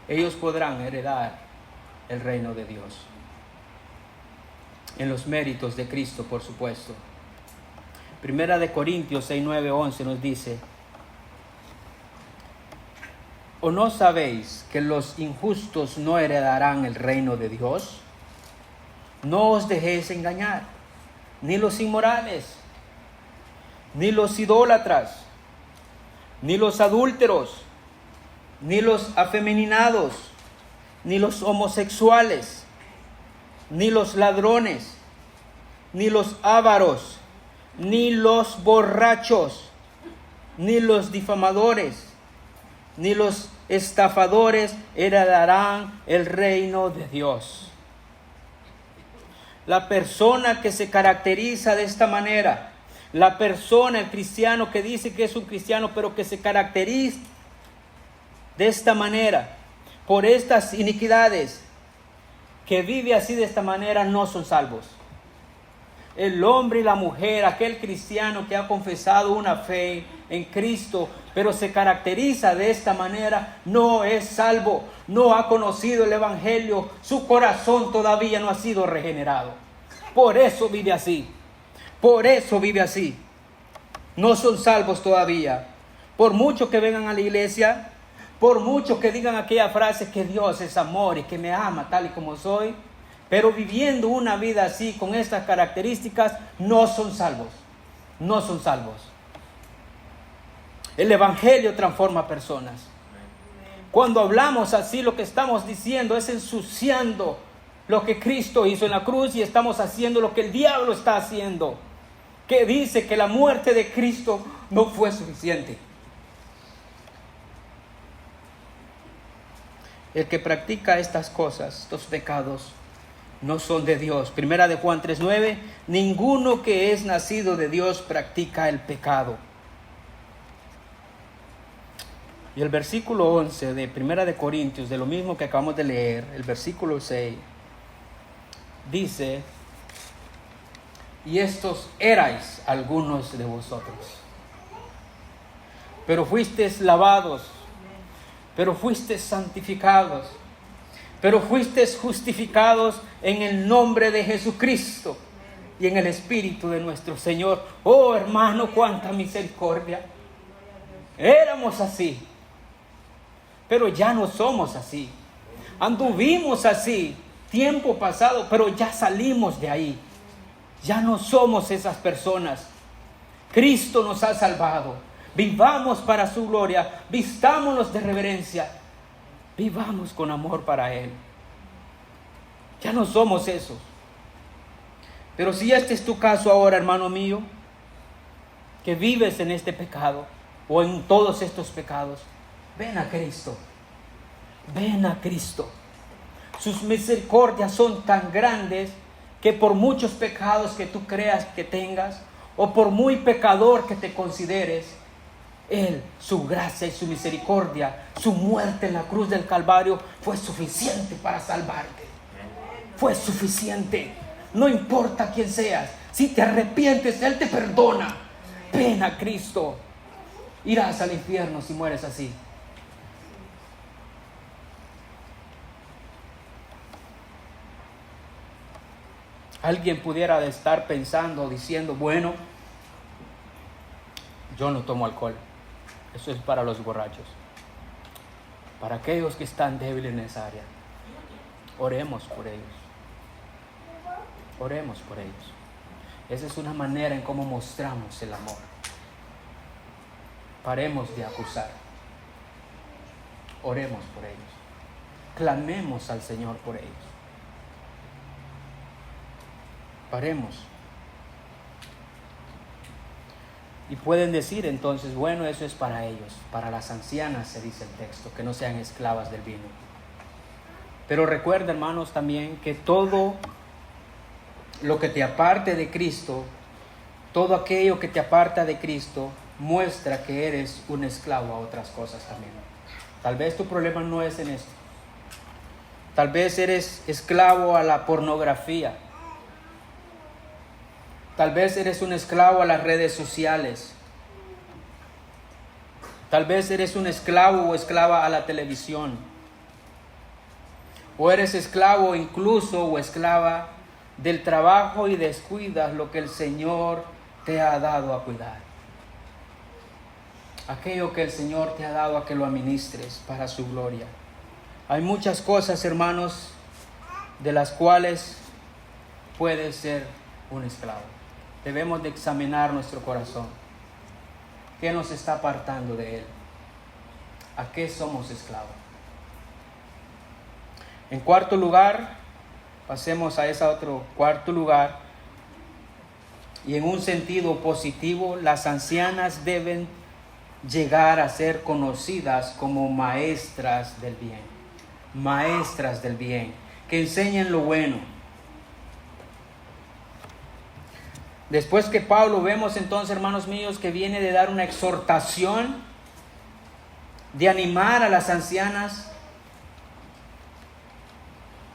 ellos podrán heredar el reino de Dios. En los méritos de Cristo, por supuesto. Primera de Corintios 6, 9, 11 nos dice: ¿o no sabéis que los injustos no heredarán el reino de Dios? No os dejéis engañar, ni los inmorales, ni los idólatras, ni los adúlteros, ni los afeminados, ni los homosexuales, ni los ladrones, ni los ávaros, ni los borrachos, ni los difamadores, ni los estafadores heredarán el reino de Dios. La persona que se caracteriza de esta manera, La persona, el cristiano que dice que es un cristiano, pero que se caracteriza de esta manera, por estas iniquidades, que vive así de esta manera, no son salvos. El hombre y la mujer, aquel cristiano que ha confesado una fe en Cristo, pero se caracteriza de esta manera, no es salvo, no ha conocido el Evangelio, su corazón todavía no ha sido regenerado. Por eso vive así, por eso vive así. No son salvos todavía. Por mucho que vengan a la iglesia, por mucho que digan aquella frase que Dios es amor y que me ama tal y como soy, pero viviendo una vida así, con estas características, no son salvos. No son salvos. El Evangelio transforma personas. Cuando hablamos así, lo que estamos diciendo es ensuciando lo que Cristo hizo en la cruz y estamos haciendo lo que el diablo está haciendo, que dice que la muerte de Cristo no fue suficiente. El que practica estas cosas, estos pecados, no son de Dios. Primera de Juan 3:9, ninguno que es nacido de Dios practica el pecado. Y el versículo 11 de Primera de Corintios, de lo mismo que acabamos de leer, el versículo 6, dice: y estos erais algunos de vosotros, pero fuisteis lavados, pero fuisteis santificados, pero fuisteis justificados en el nombre de Jesucristo y en el Espíritu de nuestro Señor. Oh hermano, cuánta misericordia. Éramos así, pero ya no somos así. Anduvimos así tiempo pasado, pero ya salimos de ahí. Ya no somos esas personas. Cristo nos ha salvado. Vivamos para su gloria, vistámonos de reverencia, vivamos con amor para Él. Ya no somos esos. Pero si este es tu caso ahora, hermano mío, que vives en este pecado o en todos estos pecados, ven a Cristo. Ven a Cristo. Sus misericordias son tan grandes que por muchos pecados que tú creas que tengas, o por muy pecador que te consideres, Él, su gracia y su misericordia, su muerte en la cruz del Calvario fue suficiente para salvarte. Fue suficiente. No importa quién seas, si te arrepientes, Él te perdona. Ven a Cristo. Irás al infierno si mueres así. Alguien pudiera estar pensando, diciendo: bueno, yo no tomo alcohol. Eso es para los borrachos. Para aquellos que están débiles en esa área, oremos por ellos. Oremos por ellos. Esa es una manera en cómo mostramos el amor. Paremos de acusar. Oremos por ellos. Clamemos al Señor por ellos. Paremos. Y pueden decir entonces: bueno, eso es para ellos, para las ancianas, se dice el texto, que no sean esclavas del vino. Pero recuerda, hermanos, también que todo lo que te aparte de Cristo, todo aquello que te aparta de Cristo, muestra que eres un esclavo a otras cosas también. Tal vez tu problema no es en esto. Tal vez eres esclavo a la pornografía. Tal vez eres un esclavo a las redes sociales. Tal vez eres un esclavo o esclava a la televisión. O eres esclavo incluso o esclava del trabajo y descuidas lo que el Señor te ha dado a cuidar. Aquello que el Señor te ha dado a que lo administres para su gloria. Hay muchas cosas, hermanos, de las cuales puedes ser un esclavo. Debemos de examinar nuestro corazón. ¿Qué nos está apartando de Él? ¿A qué somos esclavos? En cuarto lugar, pasemos a ese otro cuarto lugar. Y en un sentido positivo, las ancianas deben llegar a ser conocidas como maestras del bien. Maestras del bien, que enseñen lo bueno. Después que Pablo vemos entonces, hermanos míos, que viene de dar una exhortación, de animar a las ancianas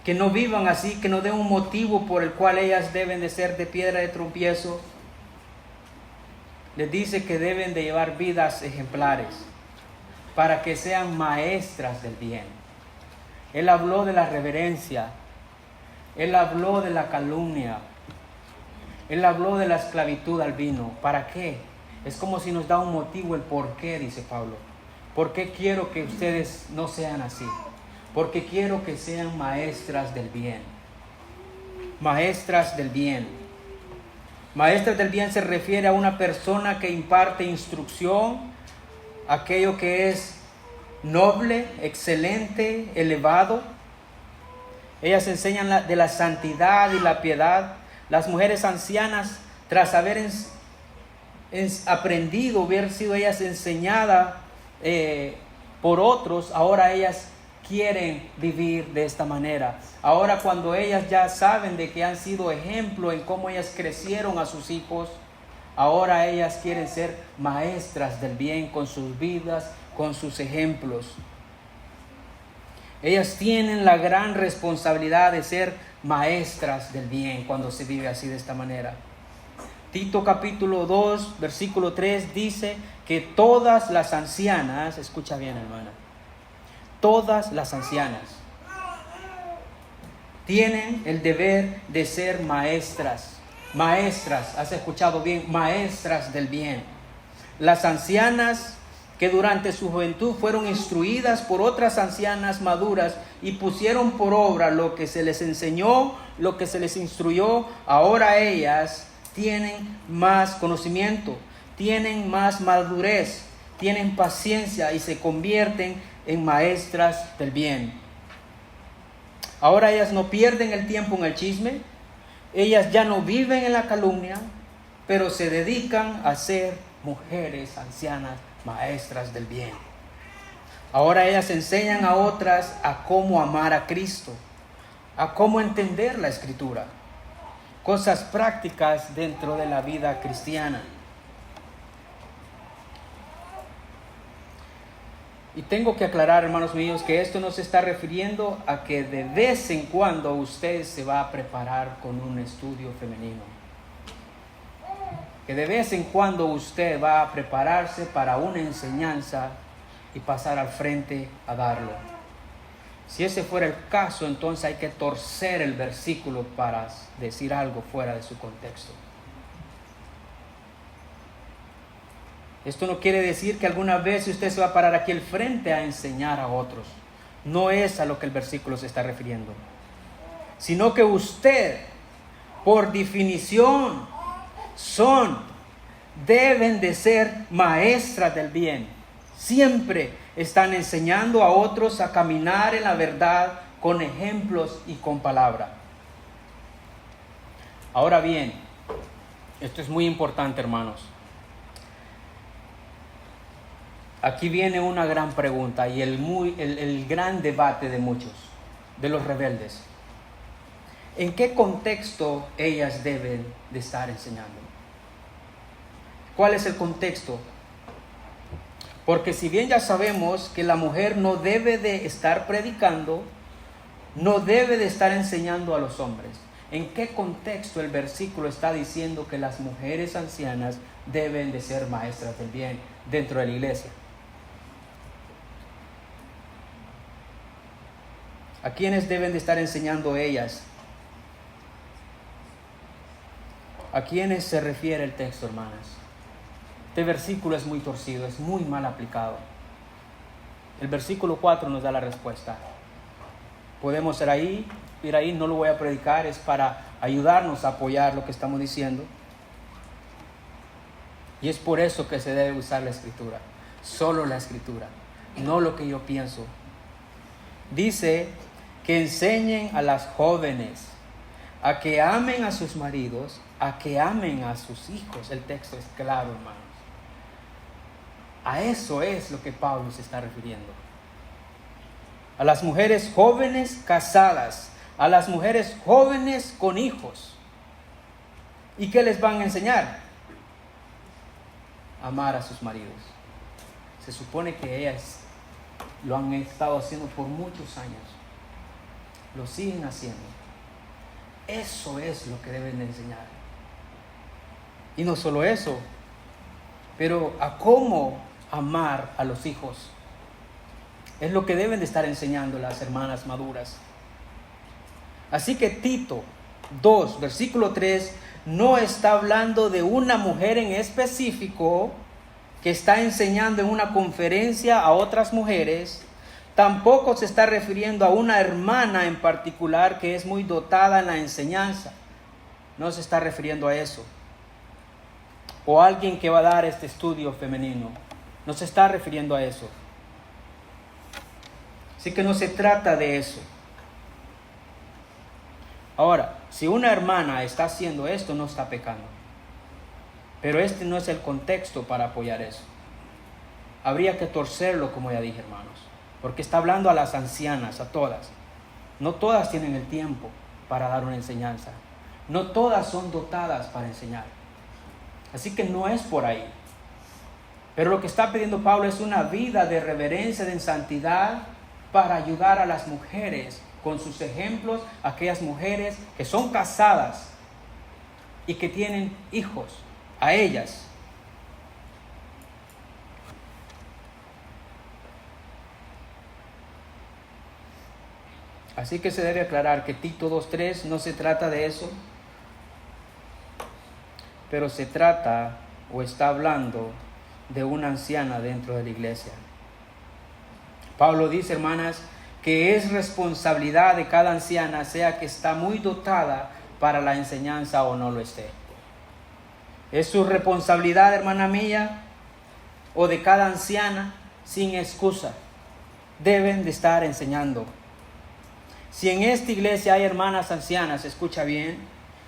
que no vivan así, que no den un motivo por el cual ellas deben de ser de piedra de tropiezo. Les dice que deben de llevar vidas ejemplares para que sean maestras del bien. Él habló de la reverencia, él habló de la calumnia, él habló de la esclavitud al vino. ¿Para qué? Es como si nos da un motivo el por qué, dice Pablo. ¿Por qué quiero que ustedes no sean así? Porque quiero que sean maestras del bien. Maestras del bien. Maestras del bien se refiere a una persona que imparte instrucción, aquello que es noble, excelente, elevado. Ellas enseñan de la santidad y la piedad. Las mujeres ancianas, tras haber aprendido, haber sido ellas enseñadas por otros, ahora ellas quieren vivir de esta manera. Ahora, cuando ellas ya saben de que han sido ejemplo en cómo ellas crecieron a sus hijos, ahora ellas quieren ser maestras del bien con sus vidas, con sus ejemplos. Ellas tienen la gran responsabilidad de ser maestras del bien cuando se vive así de esta manera. Tito capítulo 2, versículo 3 dice que todas las ancianas, escucha bien, hermana, todas las ancianas tienen el deber de ser maestras. Maestras, has escuchado bien, maestras del bien. Las ancianas que durante su juventud fueron instruidas por otras ancianas maduras y pusieron por obra lo que se les enseñó, lo que se les instruyó, ahora ellas tienen más conocimiento, tienen más madurez, tienen paciencia y se convierten en maestras del bien. Ahora ellas no pierden el tiempo en el chisme, ellas ya no viven en la calumnia, pero se dedican a ser mujeres ancianas, maestras del bien. Ahora ellas enseñan a otras a cómo amar a Cristo, a cómo entender la Escritura, cosas prácticas dentro de la vida cristiana. Y tengo que aclarar, hermanos míos, que esto no se está refiriendo a que de vez en cuando usted se va a preparar con un estudio femenino. Que de vez en cuando usted va a prepararse para una enseñanza y pasar al frente a darlo. Si ese fuera el caso, entonces hay que torcer el versículo para decir algo fuera de su contexto. Esto no quiere decir que alguna vez usted se va a parar aquí al frente a enseñar a otros. No es a lo que el versículo se está refiriendo. Sino que usted, por definición, deben de ser maestras del bien. Siempre están enseñando a otros a caminar en la verdad con ejemplos y con palabra. Ahora bien, esto es muy importante, hermanos. Aquí viene una gran pregunta y el gran debate de muchos, de los rebeldes. ¿En qué contexto ellas deben de estar enseñando? ¿Cuál es el contexto? Porque si bien ya sabemos que la mujer no debe de estar predicando, no debe de estar enseñando a los hombres, ¿en qué contexto el versículo está diciendo que las mujeres ancianas deben de ser maestras del bien dentro de la iglesia? ¿A quiénes deben de estar enseñando ellas? ¿A quiénes se refiere el texto, hermanas? Este versículo es muy torcido, es muy mal aplicado. El versículo 4 nos da la respuesta. Podemos ir ahí, no lo voy a predicar, es para ayudarnos a apoyar lo que estamos diciendo. Y es por eso que se debe usar la Escritura, solo la Escritura, no lo que yo pienso. Dice que enseñen a las jóvenes a que amen a sus maridos, a que amen a sus hijos. El texto es claro, hermanos. A eso es lo que Pablo se está refiriendo. A las mujeres jóvenes casadas, a las mujeres jóvenes con hijos. ¿Y qué les van a enseñar? Amar a sus maridos. Se supone que ellas lo han estado haciendo por muchos años. Lo siguen haciendo. Eso es lo que deben de enseñar. Y no solo eso, pero a cómo amar a los hijos. Es lo que deben de estar enseñando las hermanas maduras. Así que Tito 2, versículo 3, no está hablando de una mujer en específico que está enseñando en una conferencia a otras mujeres. Tampoco se está refiriendo a una hermana en particular que es muy dotada en la enseñanza. No se está refiriendo a eso. O a alguien que va a dar este estudio femenino. No se está refiriendo a eso. Así que no se trata de eso. Ahora, si una hermana está haciendo esto, no está pecando. Pero este no es el contexto para apoyar eso. Habría que torcerlo, como ya dije, hermanos. Porque está hablando a las ancianas, a todas. No todas tienen el tiempo para dar una enseñanza. No todas son dotadas para enseñar. Así que no es por ahí. Pero lo que está pidiendo Pablo es una vida de reverencia, de santidad, para ayudar a las mujeres con sus ejemplos, aquellas mujeres que son casadas y que tienen hijos, a ellas. Así que se debe aclarar que Tito 2:3 no se trata de eso, pero se trata o está hablando de una anciana dentro de la iglesia. Pablo dice, hermanas, que es responsabilidad de cada anciana, sea que está muy dotada para la enseñanza o no lo esté. Es su responsabilidad, hermana mía, o de cada anciana, sin excusa. Deben de estar enseñando. Si en esta iglesia hay hermanas ancianas, escucha bien,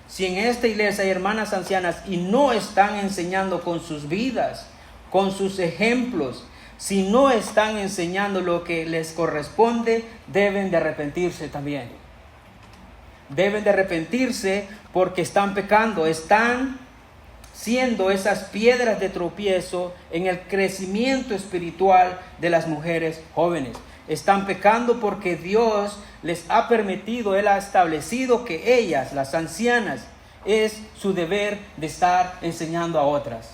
si en esta iglesia hay hermanas ancianas y no están enseñando con sus vidas, con sus ejemplos, si no están enseñando lo que les corresponde, deben de arrepentirse también. Deben de arrepentirse porque están pecando, están siendo esas piedras de tropiezo en el crecimiento espiritual de las mujeres jóvenes. Están pecando porque Dios les ha permitido, Él ha establecido que ellas, las ancianas, es su deber de estar enseñando a otras.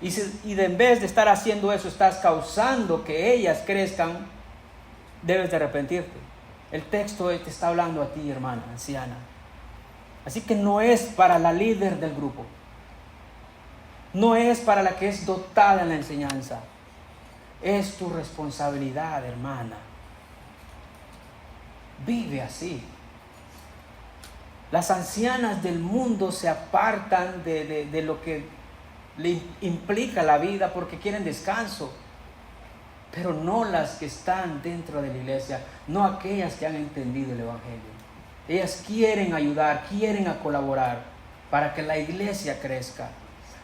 Y en vez de estar haciendo eso, estás causando que ellas crezcan, debes de arrepentirte. El texto te está hablando a ti, hermana, anciana. Así que no es para la líder del grupo. No es para la que es dotada en la enseñanza. Es tu responsabilidad, hermana. Vive así. Las ancianas del mundo se apartan de lo que le implica la vida porque quieren descanso, pero no las que están dentro de la iglesia, no aquellas que han entendido el evangelio. Ellas quieren ayudar, quieren colaborar para que la iglesia crezca.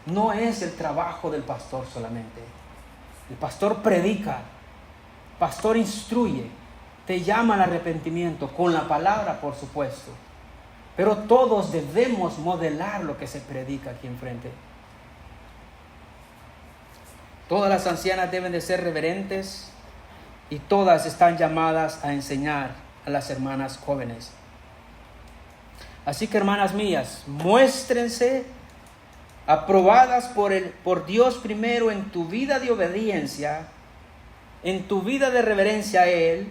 No es el trabajo del pastor solamente. El pastor predica, el pastor instruye, te llama al arrepentimiento con la palabra, por supuesto, pero todos debemos modelar lo que se predica aquí enfrente. Todas las ancianas deben de ser reverentes y todas están llamadas a enseñar a las hermanas jóvenes. Así que, hermanas mías, muéstrense aprobadas por Dios primero en tu vida de obediencia, en tu vida de reverencia a Él,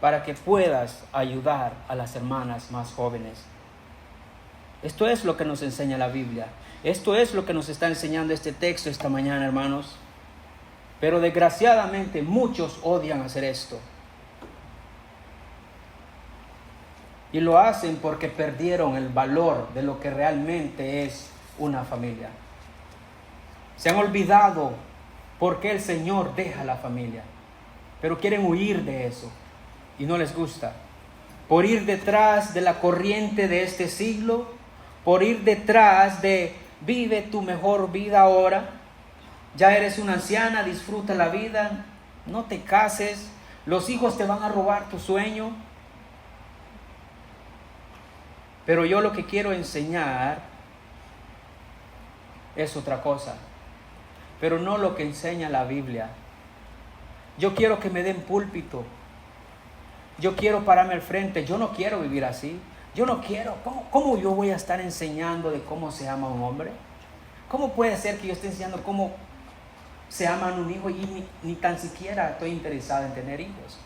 para que puedas ayudar a las hermanas más jóvenes. Esto es lo que nos enseña la Biblia. Esto es lo que nos está enseñando este texto esta mañana, hermanos. Pero desgraciadamente muchos odian hacer esto. Y lo hacen porque perdieron el valor de lo que realmente es una familia. Se han olvidado por qué el Señor deja la familia. Pero quieren huir de eso. Y no les gusta. Por ir detrás de la corriente de este siglo. Por ir detrás de vive tu mejor vida ahora. Ya eres una anciana, disfruta la vida, no te cases, los hijos te van a robar tu sueño. Pero yo lo que quiero enseñar es otra cosa, pero no lo que enseña la Biblia. Yo quiero que me den púlpito, yo quiero pararme al frente, yo no quiero vivir así. Yo no quiero, ¿cómo yo voy a estar enseñando de cómo se ama un hombre? ¿Cómo puede ser que yo esté enseñando cómo se ama a un hijo y ni tan siquiera estoy interesado en tener hijos?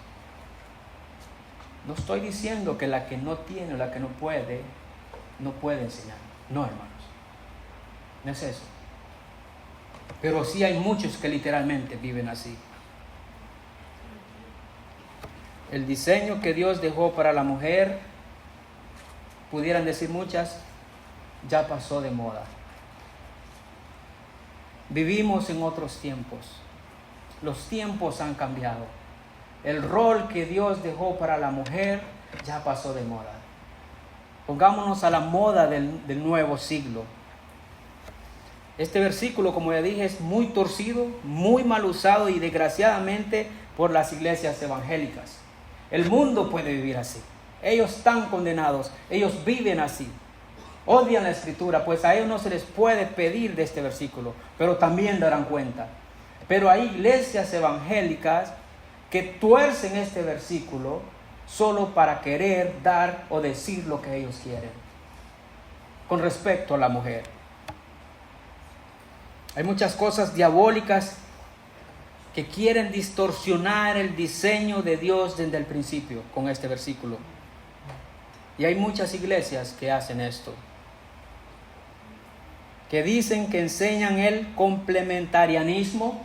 No estoy diciendo que la que no tiene o la que no puede enseñar. No, hermanos, no es eso. Pero sí hay muchos que literalmente viven así. El diseño que Dios dejó para la mujer, pudieran decir muchas, ya pasó de moda. Vivimos en otros tiempos. Los tiempos han cambiado. El rol que Dios dejó para la mujer ya pasó de moda. Pongámonos a la moda del nuevo siglo. Este versículo, como ya dije, es muy torcido, muy mal usado y desgraciadamente por las iglesias evangélicas. El mundo puede vivir así. Ellos están condenados, ellos viven así. Odian la escritura, pues a ellos no se les puede pedir de este versículo, pero también darán cuenta. Pero hay iglesias evangélicas que tuercen este versículo solo para querer dar o decir lo que ellos quieren con respecto a la mujer. Hay muchas cosas diabólicas que quieren distorsionar el diseño de Dios desde el principio con este versículo. Y hay muchas iglesias que hacen esto, que dicen que enseñan el complementarianismo.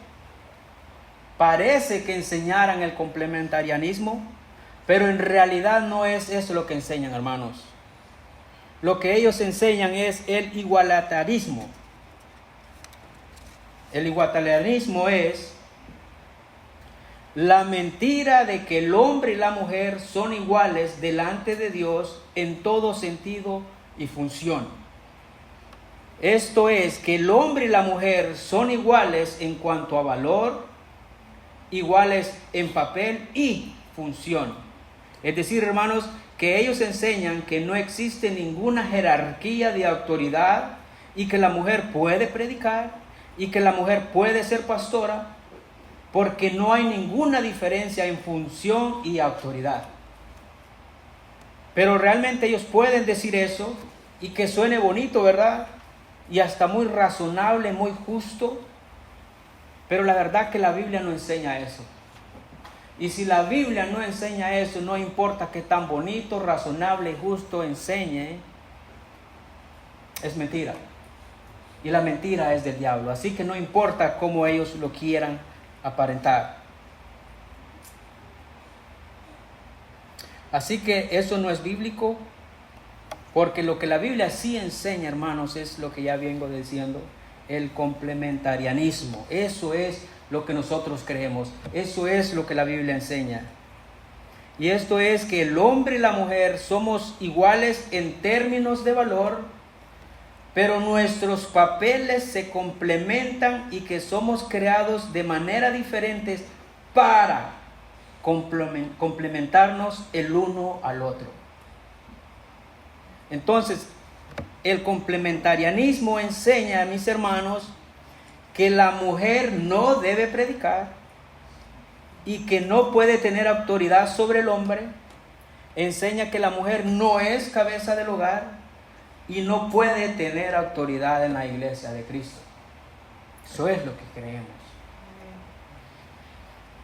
Parece que enseñaran el complementarianismo, pero en realidad no es eso lo que enseñan, hermanos. Lo que ellos enseñan es el igualitarismo. El igualitarismo es la mentira de que el hombre y la mujer son iguales delante de Dios en todo sentido y función. Esto es, que el hombre y la mujer son iguales en cuanto a valor, iguales en papel y función. Es decir, hermanos, que ellos enseñan que no existe ninguna jerarquía de autoridad y que la mujer puede predicar y que la mujer puede ser pastora, porque no hay ninguna diferencia en función y autoridad. Pero realmente ellos pueden decir eso y que suene bonito, ¿verdad? Y hasta muy razonable, muy justo. Pero la verdad que la Biblia no enseña eso. Y si la Biblia no enseña eso, no importa qué tan bonito, razonable y justo enseñe, es mentira. Y la mentira es del diablo. Así que no importa cómo ellos lo quieran aparentar. Así que eso no es bíblico, porque lo que la Biblia sí enseña, hermanos, es lo que ya vengo diciendo, el complementarianismo. Eso es lo que nosotros creemos, eso es lo que la Biblia enseña. Y esto es que el hombre y la mujer somos iguales en términos de valor, pero nuestros papeles se complementan y que somos creados de manera diferentes para complementarnos el uno al otro. Entonces, el complementarianismo enseña, mis hermanos, que la mujer no debe predicar y que no puede tener autoridad sobre el hombre. Enseña que la mujer no es cabeza del hogar y no puede tener autoridad en la iglesia de Cristo. Eso es lo que creemos.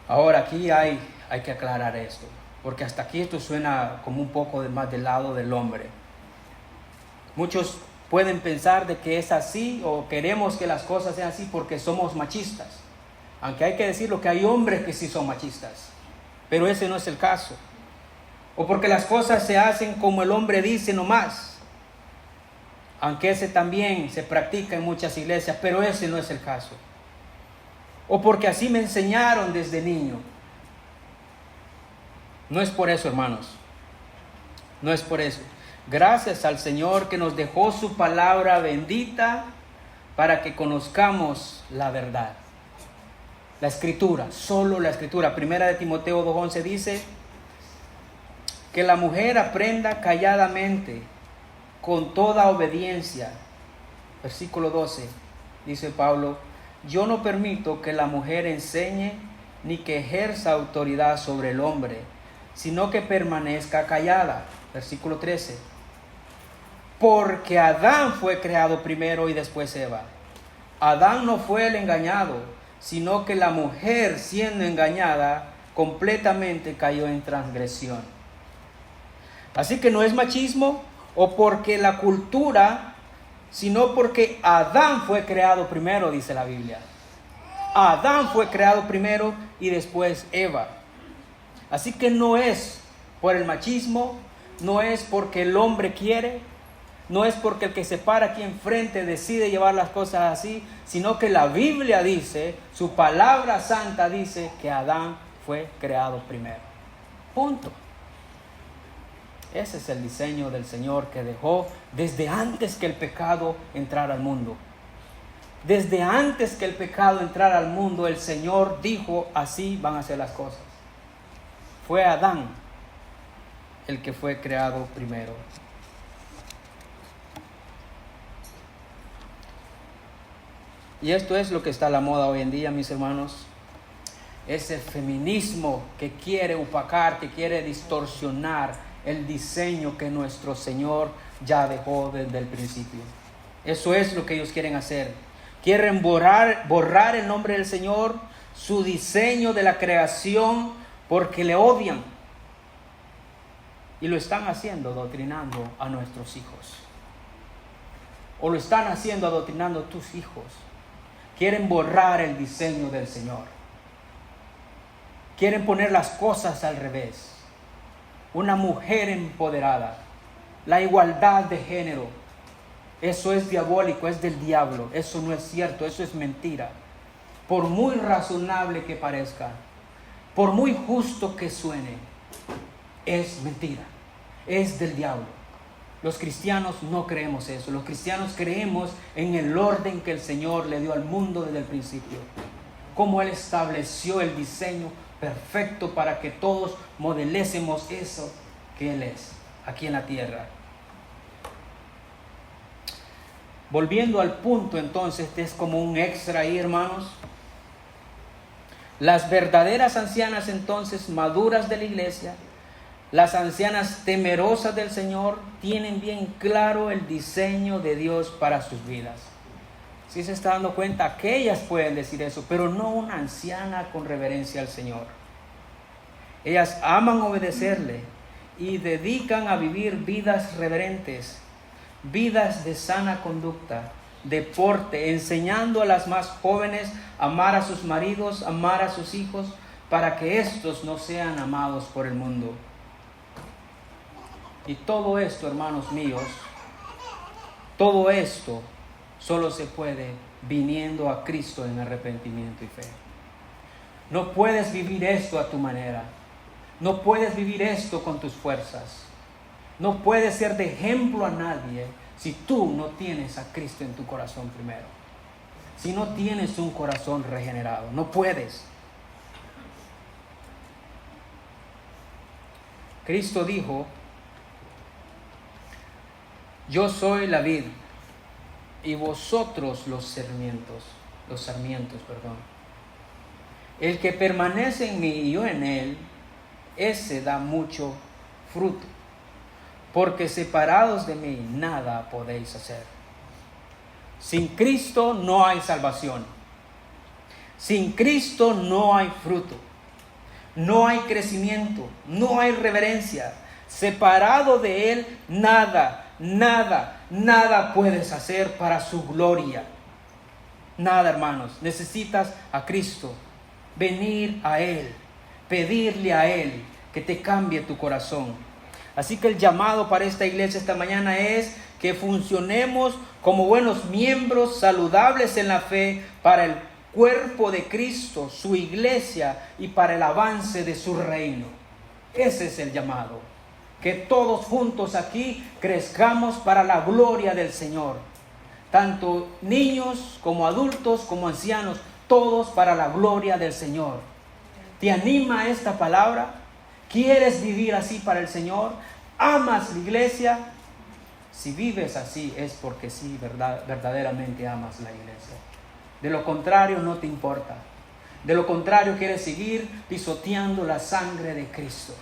Ahora aquí hay que aclarar esto, porque hasta aquí esto suena como un poco más del lado del hombre. Muchos pueden pensar de que es así o queremos que las cosas sean así porque somos machistas. Aunque hay que decirlo que hay hombres que sí son machistas, pero ese no es el caso. O porque las cosas se hacen como el hombre dice nomás, aunque ese también se practica en muchas iglesias, pero ese no es el caso. O porque así me enseñaron desde niño. No es por eso, hermanos. No es por eso. Gracias al Señor que nos dejó su palabra bendita para que conozcamos la verdad. La Escritura, solo la Escritura. Primera de Timoteo 2:11 dice que la mujer aprenda calladamente, con toda obediencia. Versículo 12. dice Pablo, yo no permito que la mujer enseñe ni que ejerza autoridad sobre el hombre, sino que permanezca callada. Versículo 13. Porque Adán fue creado primero y después Eva. Adán no fue el engañado, sino que la mujer, siendo engañada, completamente cayó en transgresión. Así que no es machismo o porque la cultura, sino porque Adán fue creado primero, dice la Biblia. Adán fue creado primero y después Eva. Así que no es por el machismo, no es porque el hombre quiere, no es porque el que se para aquí enfrente decide llevar las cosas así, sino que la Biblia dice, su palabra santa dice que Adán fue creado primero. Punto. Ese es el diseño del Señor que dejó desde antes que el pecado entrara al mundo. Desde antes que el pecado entrara al mundo, el Señor dijo, así van a ser las cosas. Fue Adán el que fue creado primero. Y esto es lo que está a la moda hoy en día, mis hermanos. Ese feminismo que quiere opacar, que quiere distorsionar el diseño que nuestro Señor ya dejó desde el principio. Eso es lo que ellos quieren hacer. Quieren borrar el nombre del Señor, su diseño de la creación, porque le odian. Y lo están haciendo adoctrinando a nuestros hijos. O lo están haciendo adoctrinando a tus hijos. Quieren borrar el diseño del Señor. Quieren poner las cosas al revés. Una mujer empoderada. La igualdad de género. Eso es diabólico, es del diablo. Eso no es cierto, eso es mentira. Por muy razonable que parezca, por muy justo que suene, es mentira. Es del diablo. Los cristianos no creemos eso. Los cristianos creemos en el orden que el Señor le dio al mundo desde el principio. Cómo Él estableció el diseño perfecto para que todos modelésemos eso que Él es aquí en la tierra. Volviendo al punto, entonces, este es como un extra ahí, hermanos. Las verdaderas ancianas, entonces, maduras de la iglesia, las ancianas temerosas del Señor, tienen bien claro el diseño de Dios para sus vidas. Si se está dando cuenta, aquellas pueden decir eso, pero no una anciana con reverencia al Señor. Ellas aman obedecerle y dedican a vivir vidas reverentes, vidas de sana conducta, deporte, enseñando a las más jóvenes a amar a sus maridos, amar a sus hijos, para que estos no sean amados por el mundo. Y todo esto, hermanos míos, todo esto solo se puede viniendo a Cristo en arrepentimiento y fe. No puedes vivir esto a tu manera. No puedes vivir esto con tus fuerzas. No puedes ser de ejemplo a nadie si tú no tienes a Cristo en tu corazón primero. Si no tienes un corazón regenerado, no puedes. Cristo dijo, yo soy la vid y vosotros los sarmientos. El que permanece en mí y yo en él, ese da mucho fruto. Porque separados de mí nada podéis hacer. Sin Cristo no hay salvación. Sin Cristo no hay fruto. No hay crecimiento. No hay reverencia. Separado de Él, nada puedes hacer para su gloria. Nada, hermanos. Necesitas a Cristo. Venir a Él. Pedirle a Él que te cambie tu corazón. Así que el llamado para esta iglesia esta mañana es que funcionemos como buenos miembros saludables en la fe para el cuerpo de Cristo, su iglesia y para el avance de su reino. Ese es el llamado. Que todos juntos aquí crezcamos para la gloria del Señor. Tanto niños como adultos como ancianos, todos para la gloria del Señor. ¿Te anima esta palabra? ¿Quieres vivir así para el Señor? ¿Amas la iglesia? Si vives así es porque sí, verdaderamente amas la iglesia. De lo contrario no te importa. De lo contrario quieres seguir pisoteando la sangre de Cristo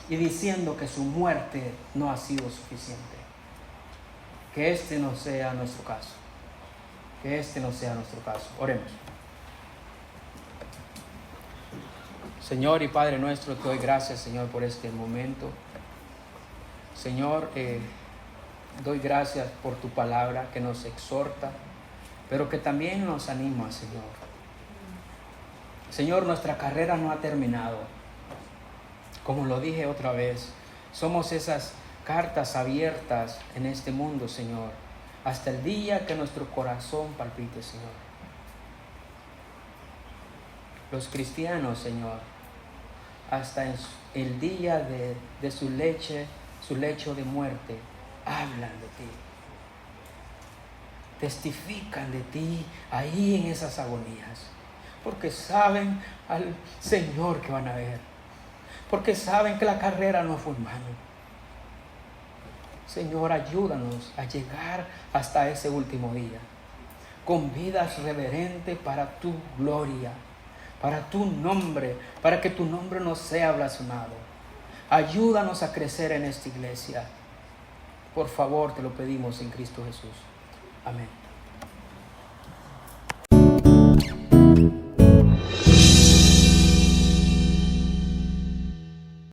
y diciendo que su muerte no ha sido suficiente. Que este no sea nuestro caso. Que este no sea nuestro caso. Oremos. Señor y Padre nuestro, te doy gracias, Señor, por este momento. Señor, doy gracias por tu palabra que nos exhorta, pero que también nos anima, Señor. Señor, nuestra carrera no ha terminado. Como lo dije otra vez, somos esas cartas abiertas en este mundo, Señor, hasta el día que nuestro corazón palpite, Señor. Los cristianos, Señor, hasta en el día de su lecho de muerte, hablan de ti. Testifican de ti ahí en esas agonías. Porque saben al Señor que van a ver. Porque saben que la carrera no fue en vano. Señor, ayúdanos a llegar hasta ese último día. Con vidas reverentes para tu gloria. Para tu nombre, para que tu nombre no sea blasfemado. Ayúdanos a crecer en esta iglesia. Por favor, te lo pedimos en Cristo Jesús. Amén.